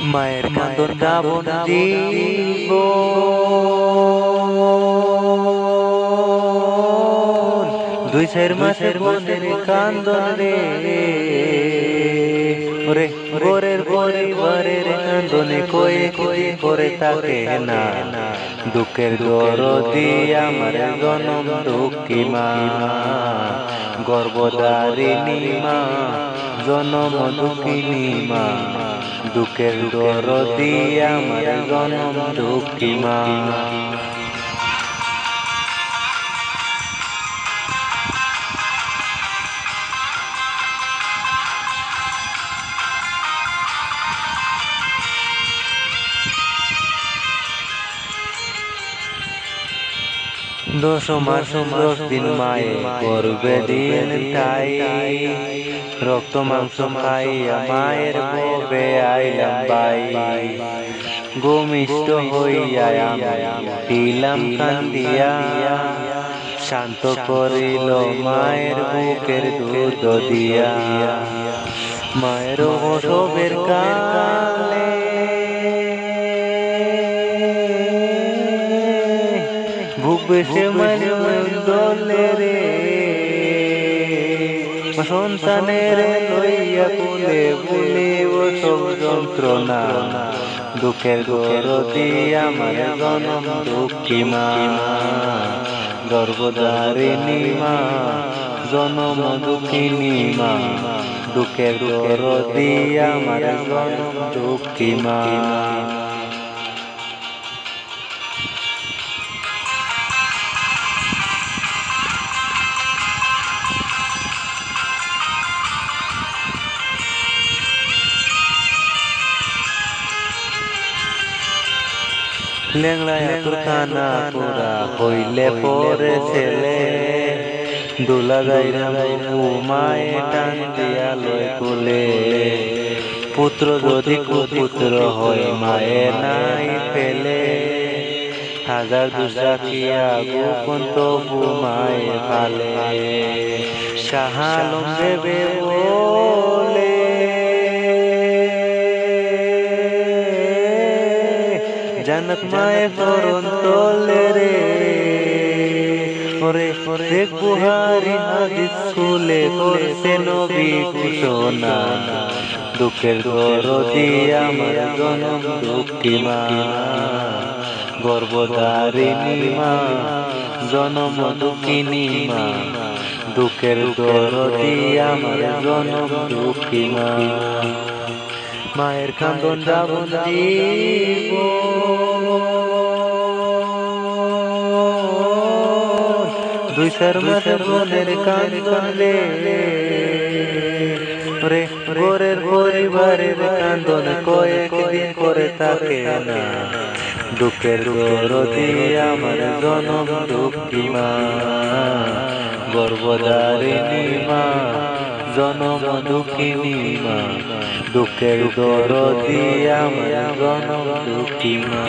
মায়ের কান্দন দাবন দিব দুই চার মাসের বোনের কান্দন রে ওরে গোরের পরিবারের কান্দনে কয়ে কয়ে করে তাকে না দুঃখের দরদি আমার জনম দুঃখী মা গর্ভধারিণী মা জনম দুঃখিনী মা দুঃখের দরদি আমার জনম দুঃখী মা দশ মাস 10 দিন মায়ে গর্ভে দিন তাই রক্ত মাংস খাইয়া মায়ের গর্ভে আইলাম বাই গোমিষ্ট হইয়া দিলাম কান্দিয়া শান্ত করিল মায়ের বুকের দুধ দিয়া মায়ের ওসবের কালে বুক বেশে দলে রে সন্তানের লইয়া কুলে বলে ওসব যন্ত্রণা দুঃখের দরদি আমার জনম দুঃখী মা গর্ভধারিণী মা জনম দুঃখিনী মা দুঃখের দরদি আমার জনম দুঃখী মা লেংলায় তোর কানা পুরা হইলে পরে ছেলে দোলা গাইরা মায়ে টান দিয়া লয় কোলে পুত্র যদি কুপুত্র হয় মায়ে নাই ফেলে হাজার দুসাকিয়া গোপন তবু মায়ে ফালে সাহালম দেবে বলে জানত মায়ে করন তোলে রে ওরে শেখ বুহারি হাদিস খুলে করছে নবী ঘোষণা দুঃখের দরদি আমার জনম দুঃখী মা গর্ভধারিণী মা জনম দুঃখিনী মা দুঃখের দরদি আমার জনম দুঃখী মা মায়ের কান্দন দাবন দিব দুই চার মাসের বোনের কান্দন রে রে গোরের পরিবারের কান্দন কয়েকদিন করে তাকে না দুঃখের দরদি আমার জনম দুঃখী মা গর্ভধারিণী মা জনম দুঃখিনী মা দুঃখের দরদি আমার জনম দুঃখী মা